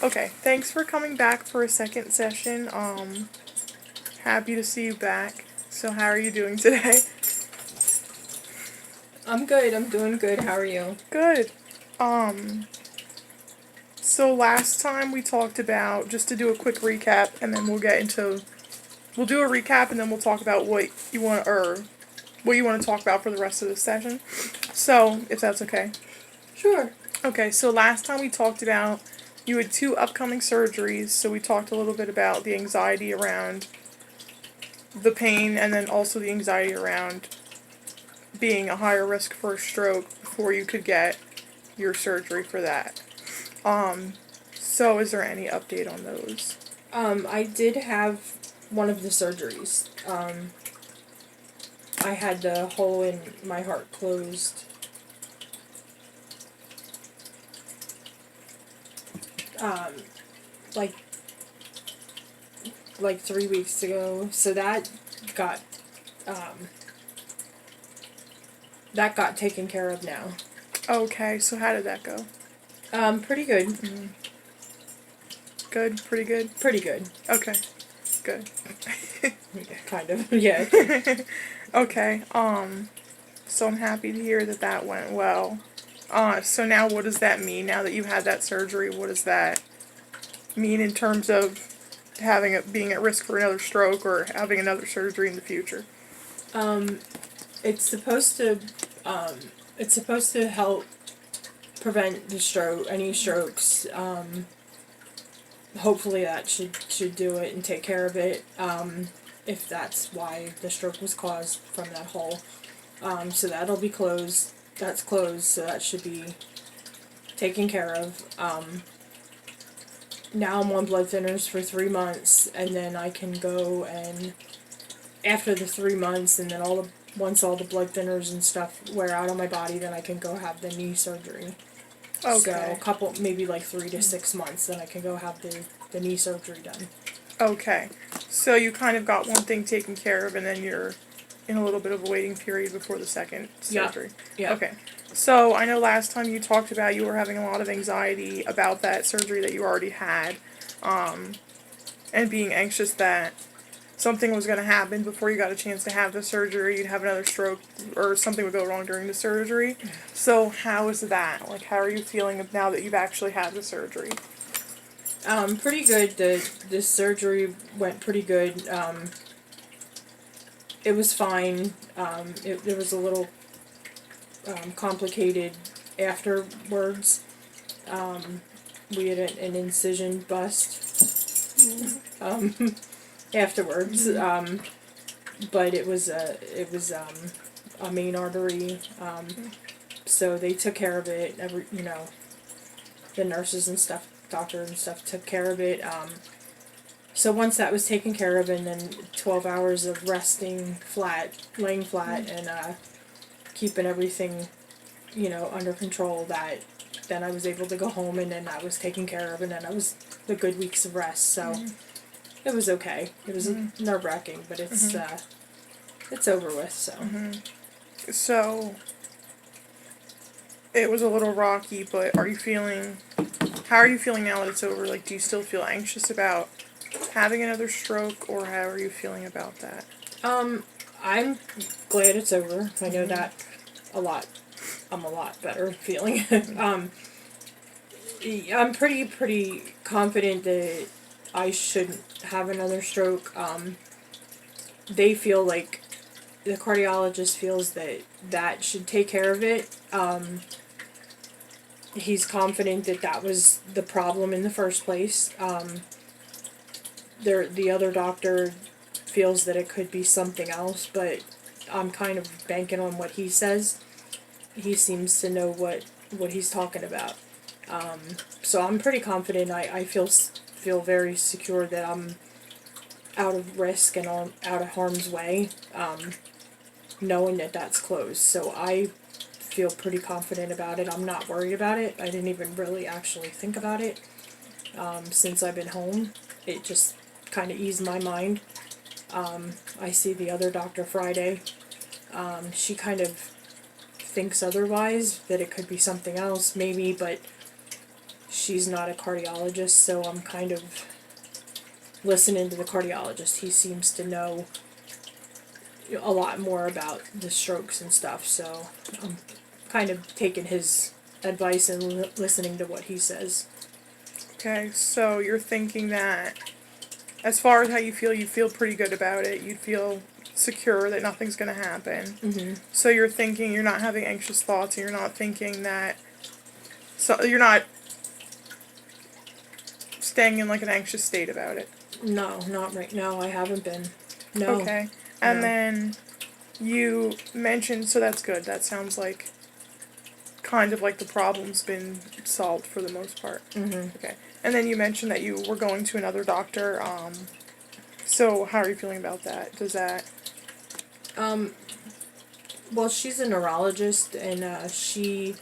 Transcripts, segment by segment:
Okay, thanks for coming back for a second session. Happy to see you back. So how are you doing today? I'm good. I'm doing good. How are you? Good. Um, so last time we talked about, just to do a quick recap, and then we'll do a recap, and then we'll talk about what you want to talk about for the rest of the session. So, if that's okay. Sure. Okay, so last time we talked about you had two upcoming surgeries, so we talked a little bit about the anxiety around the pain and then also the anxiety around being a higher risk for a stroke before you could get your surgery for that. So is there any update on those? I did have one of the surgeries. I had the hole in my heart closed. Um, like like 3 weeks ago. So got um that got taken care of now. Okay, so how did that go? Pretty good. Mm, good, pretty good. Pretty good. Okay, good. Kind of. Yeah. Okay. So I'm happy to hear that that went well. So now what does that mean? Now that you've had that surgery, what does that mean in terms of being at risk for another stroke or having another surgery in the future? Um, it's supposed to um, it's supposed to help prevent any strokes. Hopefully that should do it and take care of it. If that's why the stroke was caused from that hole. So that'll be closed. That's closed, so that should be taken care of. Now I'm on blood thinners for 3 months, and then I can go and after the 3 months, and then once all the blood thinners and stuff wear out on my body, then I can go have the knee surgery. So Okay. a couple, maybe like 3 to 6 months, then I can go have the knee surgery done. Okay. So you kind of got one thing taken care of and then you're in a little bit of a waiting period before the second surgery. Yeah. Okay. So I know last time you talked about you were having a lot of anxiety about that surgery that you already had, and being anxious that something was going to happen before you got a chance to have the surgery, you'd have another stroke, or something would go wrong during the surgery. So how is that? Like, how are you feeling now that you've actually had the surgery? Pretty good. The surgery went pretty good. It was fine. There was a little complicated afterwards. We had an incision bust afterwards, but it was a main artery. So they took care of it. The nurses and stuff, doctor and stuff, took care of it. So once that was taken care of, and then 12 hours of resting flat, laying flat, and keeping everything, under control, then I was able to go home, and then I was taken care of, and then I was the good weeks of rest. So it was okay. It was nerve wracking, but it's over with. So So it was a little rocky, but how are you feeling now that it's over? Like, do you still feel anxious about having another stroke, or how are you feeling about that? I'm glad it's over. I know that a lot. I'm a lot better feeling. I'm pretty confident that I shouldn't have another stroke. They feel like the cardiologist feels that should take care of it. He's confident that was the problem in the first place. The other doctor feels that it could be something else, but I'm kind of banking on what he says. He seems to know what he's talking about. So I'm pretty confident. I feel very secure that I'm out of risk and out of harm's way, knowing that that's closed. So I feel pretty confident about it. I'm not worried about it. I didn't even really actually think about it since I've been home. It just kind of eased my mind. I see the other doctor Friday. She kind of thinks otherwise, that it could be something else maybe, but she's not a cardiologist, so I'm kind of listening to the cardiologist. He seems to know a lot more about the strokes and stuff, so I'm kind of taking his advice and listening to what he says. Okay, so you're thinking that as far as how you feel pretty good about it. You'd feel secure that nothing's going to happen. Mm-hmm. So you're thinking you're not having anxious thoughts, and you're not thinking that. So you're not staying in like an anxious state about it. No, not right now. I haven't been. No. Okay. And No. then you mentioned, so that's good. That sounds like kind of like the problem's been solved for the most part. Mm-hmm. Okay. And then you mentioned that you were going to another doctor. So how are you feeling about that? Does that... Well, she's a neurologist, and I see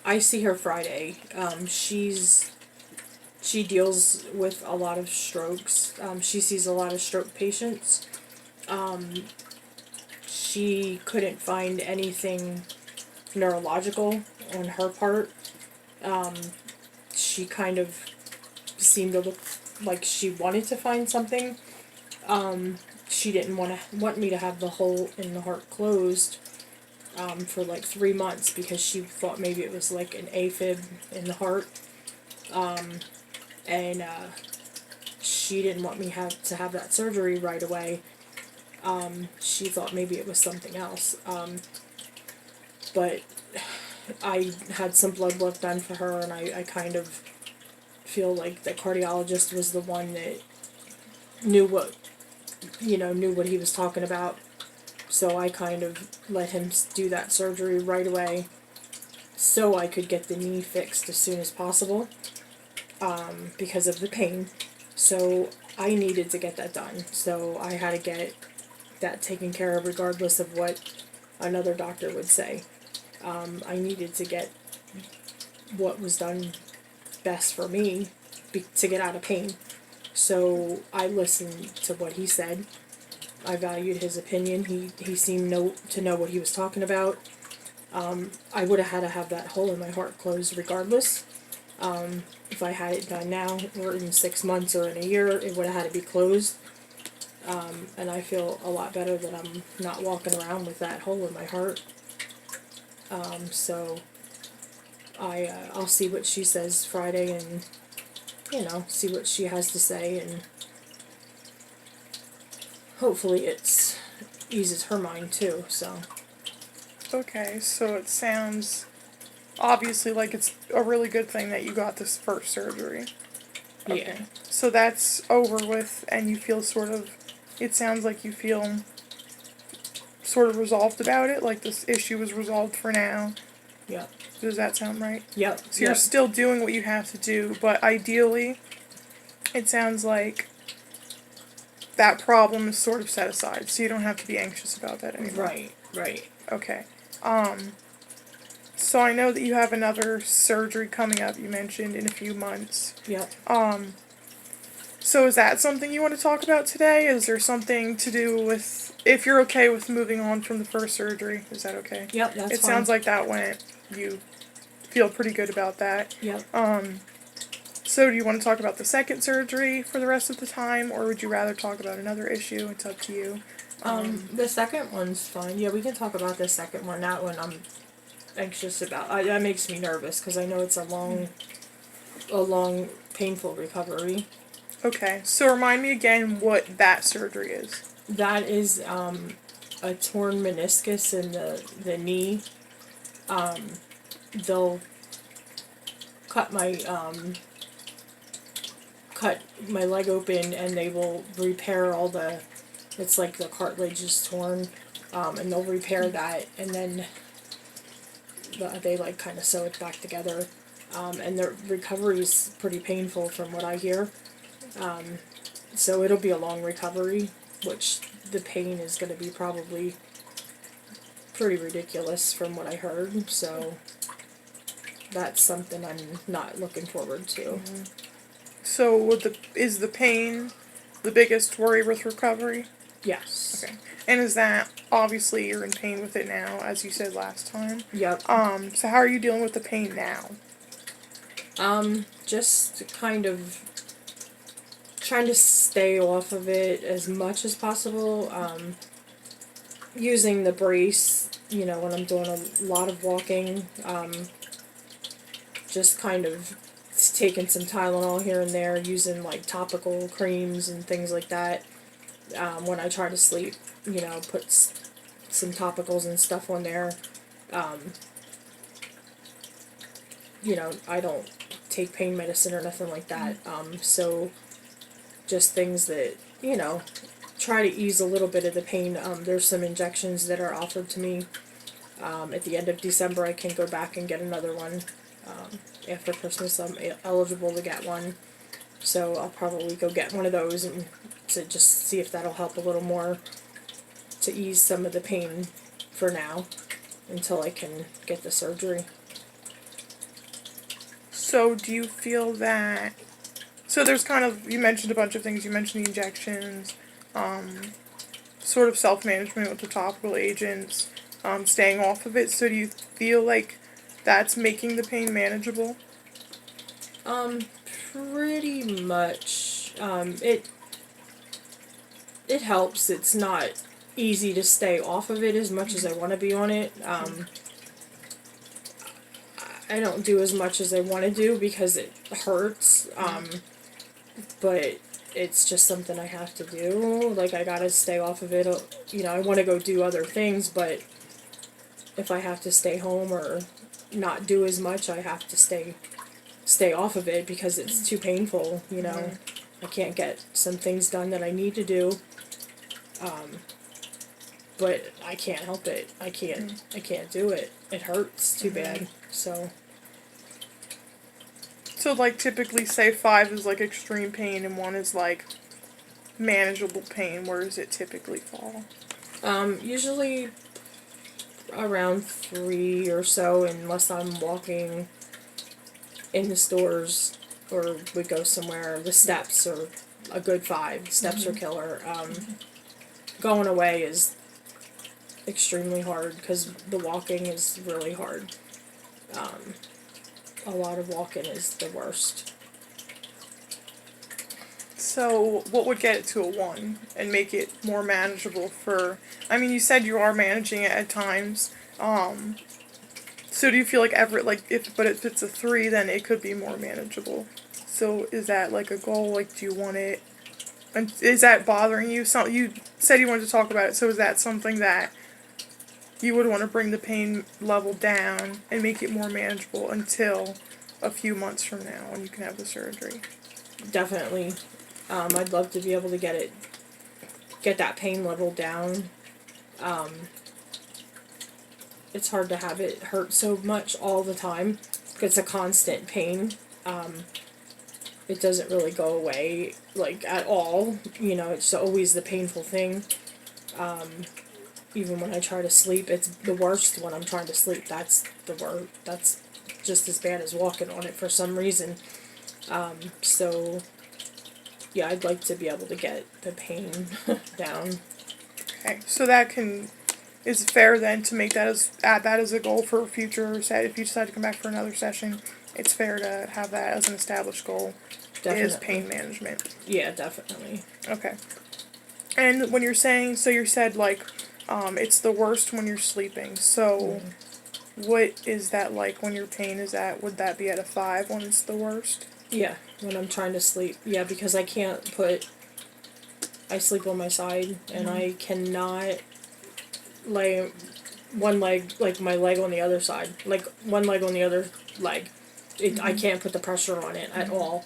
her Friday. She deals with a lot of strokes. She sees a lot of stroke patients. She couldn't find anything neurological on her part. She kind of seemed to look like she wanted to find something. She didn't want me to have the hole in the heart closed for like 3 months because she thought maybe it was like an AFib in the heart. And she didn't want me to have that surgery right away. She thought maybe it was something else. But I had some blood work done for her, and I kind of feel like the cardiologist was the one that knew what he was talking about. So I kind of let him do that surgery right away so I could get the knee fixed as soon as possible because of the pain. So I needed to get that done. So I had to get that taken care of regardless of what another doctor would say. I needed to get what was done best for me to get out of pain. So I listened to what he said. I valued his opinion. He seemed to know what he was talking about. I would have had to have that hole in my heart closed regardless. If I had it done now, or in 6 months, or in a year, it would have had to be closed. And I feel a lot better that I'm not walking around with that hole in my heart. So I'll see what she says Friday, and see what she has to say, and hopefully it eases her mind too. So Okay, so it sounds obviously like it's a really good thing that you got this first surgery. Okay. yeah, So that's over with, and you feel it sounds like you feel sort of resolved about it, like this issue is resolved for now. yep, Does that sound right? yep, So you're yep, still doing what you have to do, but ideally, it sounds like that problem is sort of set aside, so you don't have to be anxious about that anymore. right, Okay. So I know that you have another surgery coming up, you mentioned, in a few months. yep. So is that something you want to talk about today? Is there something to do with, if you're okay with moving on from the first surgery, is that okay? Yep, that's It fine. sounds like that went, you feel pretty good about that. Yep. So do you want to talk about the second surgery for the rest of the time, or would you rather talk about another issue? It's up to you. The second one's fine. Yeah, we can talk about the second one. That one I'm anxious about. That makes me nervous because I know it's a long, painful recovery. Okay, so remind me again what that surgery is. That is a torn meniscus in the knee. They'll cut my leg open, and they will repair all the. It's like the cartilage is torn, and they'll repair that, and then they like kind of sew it back together. And the recovery is pretty painful from what I hear. So it'll be a long recovery, which the pain is going to be probably pretty ridiculous from what I heard. So that's something I'm not looking forward to. Mm-hmm. So is the pain the biggest worry with recovery? Yes. Okay. And is that, obviously you're in pain with it now, as you said last time. Yep. So how are you dealing with the pain now? Just kind of trying to stay off of it as much as possible. Using the brace, you know, when I'm doing a lot of walking. Just kind of taking some Tylenol here and there, using like topical creams and things like that. When I try to sleep, you know, put some topicals and stuff on there. You know, I don't take pain medicine or nothing like that. So just things that, you know, try to ease a little bit of the pain. There's some injections that are offered to me. At the end of December, I can go back and get another one. After Christmas, I'm eligible to get one. So I'll probably go get one of those and to just see if that'll help a little more to ease some of the pain for now until I can get the surgery. So do you feel that, so there's kind of, you mentioned a bunch of things, you mentioned the injections, sort of self-management with the topical agents, staying off of it, so do you feel like that's making the pain manageable? Pretty much. It helps. It's not easy to stay off of it as much as I want to be on it. I don't do as much as I want to do because it hurts. But it's just something I have to do. Like, I gotta stay off of it. You know, I want to go do other things, but if I have to stay home or not do as much, I have to stay off of it because it's too painful, you know. I can't get some things done that I need to do. But I can't help it. I can't do it. It hurts too bad. So like, typically, say 5 is, like, extreme pain and 1 is, like, manageable pain. Where does it typically fall? usually around 3 or so, unless I'm walking in the stores or we go somewhere. The steps are a good 5. Steps are killer. Going away is extremely hard because the walking is really hard. A lot of walking is the worst. So, what would get it to a 1 and make it more manageable for, I mean, you said you are managing it at times, so do you feel like if it's a 3, then it could be more manageable? So, is that, like, a goal? Like, do you want it, and is that bothering you? So, you said you wanted to talk about it, so is that something that you would want to bring the pain level down and make it more manageable until a few months from now when you can have the surgery? Definitely. I'd love to be able to get that pain level down. It's hard to have it hurt so much all the time. It's a constant pain. It doesn't really go away, like, at all. You know, it's always the painful thing. Even when I try to sleep, it's the worst when I'm trying to sleep. That's the worst. That's just as bad as walking on it for some reason. So, yeah, I'd like to be able to get the pain down. Okay, so is it fair then to make that add that as a goal for a future set? If you decide to come back for another session, it's fair to have that as an established goal. Definitely. Is pain management. Yeah, definitely. Okay. And when you're saying, so you said, like, it's the worst when you're sleeping. So, what is that like when your pain is at? Would that be at a 5 when it's the worst? Yeah, when I'm trying to sleep. Yeah, because I sleep on my side, and I cannot lay one leg, like my leg on the other side, like one leg on the other leg. I can't put the pressure on it at all.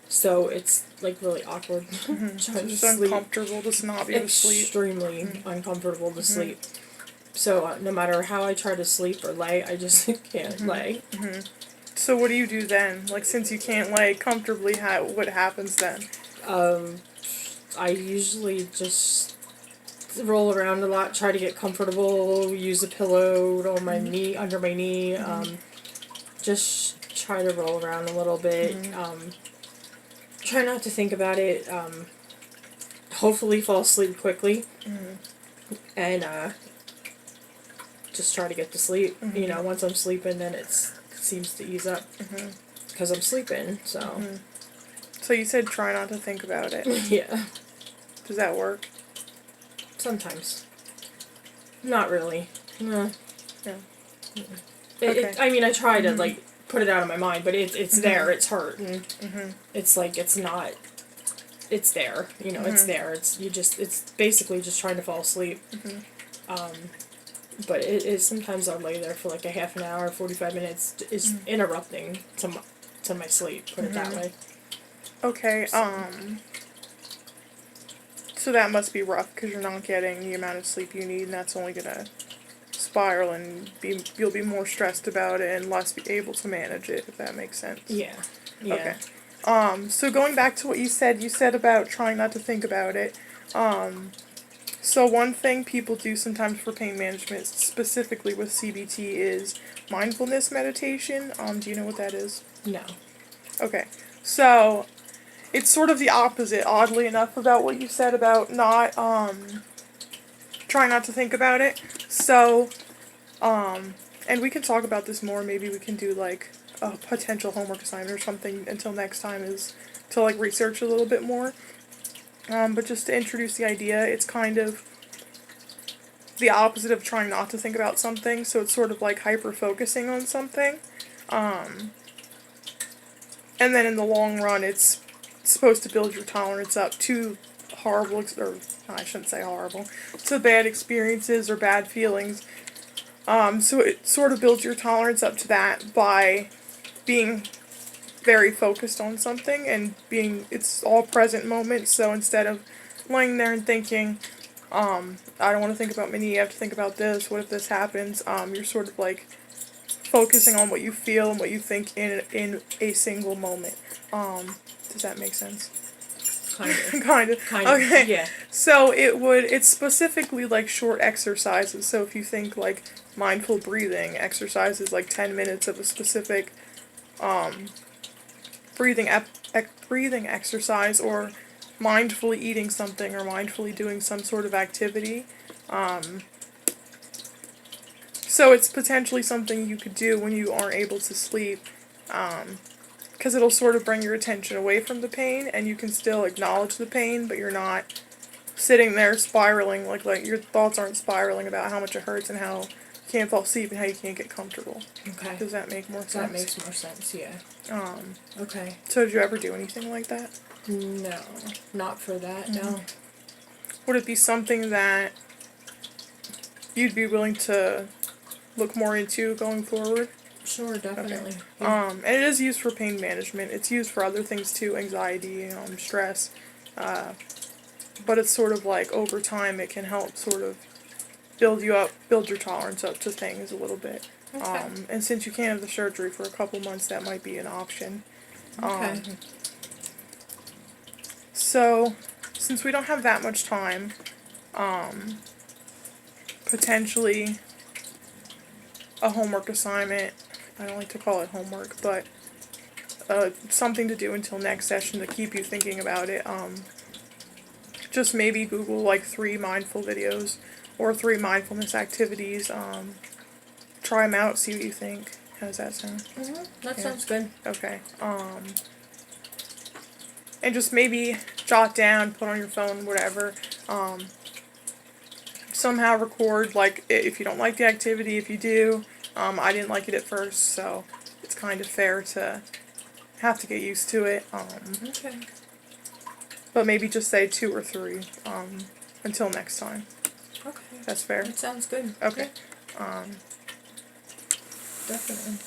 So it's, like, really awkward. It's just uncomfortable to not be able to sleep. Extremely uncomfortable to sleep. So no matter how I try to sleep or lay, I just can't lay. So what do you do then? Like, since you can't lay comfortably, what happens then? I usually just roll around a lot, try to get comfortable, use a pillow on my knee, under my knee, just try to roll around a little bit, try not to think about it, hopefully fall asleep quickly, and just try to get to sleep. You know, once I'm sleeping, then it seems to ease up. because I'm sleeping. So Mm-hmm. So you said try not to think about it. yeah, Does that work? sometimes. Not really. No. Yeah. It, I mean, I try to like put it out of my mind, but it's there. It's hurt, and it's like it's not. It's there. You know, it's there. It's you just. It's basically just trying to fall asleep. But it is sometimes I'll lay there for like a half an hour, 45 minutes, is interrupting to my sleep. Put it that way. Okay. So that must be rough because you're not getting the amount of sleep you need, and that's only gonna spiral and you'll be more stressed about it and less be able to manage it, if that makes sense. Yeah. Yeah. Okay. So going back to what you said about trying not to think about it. So one thing people do sometimes for pain management, specifically with CBT, is mindfulness meditation. Do you know what that is? No. Okay. So it's sort of the opposite, oddly enough, about what you said about not trying not to think about it. So, and we can talk about this more. Maybe we can do like a potential homework assignment or something until next time, is to like research a little bit more. But just to introduce the idea, it's kind of the opposite of trying not to think about something. So it's sort of like hyper focusing on something. And then in the long run, it's supposed to build your tolerance up to horrible, or I shouldn't say horrible, to bad experiences or bad feelings. So it sort of builds your tolerance up to that by being very focused on something and it's all present moment. So instead of laying there and thinking, I don't want to think about my knee, I have to think about this, what if this happens, you're sort of like focusing on what you feel and what you think in a single moment. Does that make sense? Kind of. Kind of. Kind of. Okay. Yeah. So it's specifically like short exercises. So if you think like mindful breathing exercises, like 10 minutes of a specific breathing exercise, or mindfully eating something, or mindfully doing some sort of activity. So it's potentially something you could do when you aren't able to sleep, because it'll sort of bring your attention away from the pain, and you can still acknowledge the pain, but you're not sitting there spiraling, like your thoughts aren't spiraling about how much it hurts and how you can't fall asleep and how you can't get comfortable. Okay. Does that make more sense? That makes more sense. Yeah. Okay. So did you ever do anything like that? No, not for that. No. Would it be something that you'd be willing to look more into going forward? Sure, definitely. Okay. Yeah. And it is used for pain management. It's used for other things too, anxiety, stress. But it's sort of like over time it can help sort of build your tolerance up to things a little bit. Okay. And since you can't have the surgery for a couple months, that might be an option. Okay. So, since we don't have that much time, potentially a homework assignment, I don't like to call it homework, but something to do until next session to keep you thinking about it. Just maybe Google like 3 mindful videos or 3 mindfulness activities. Try them out, see what you think. How does that sound? That sounds good. Okay. And just maybe jot down, put on your phone, whatever. Somehow record, like, if you don't like the activity, if you do. I didn't like it at first, so it's kind of fair to have to get used to it. Okay. But maybe just say 2 or 3 until next time. Okay. That's fair? That sounds good. Okay. Yeah. Definitely.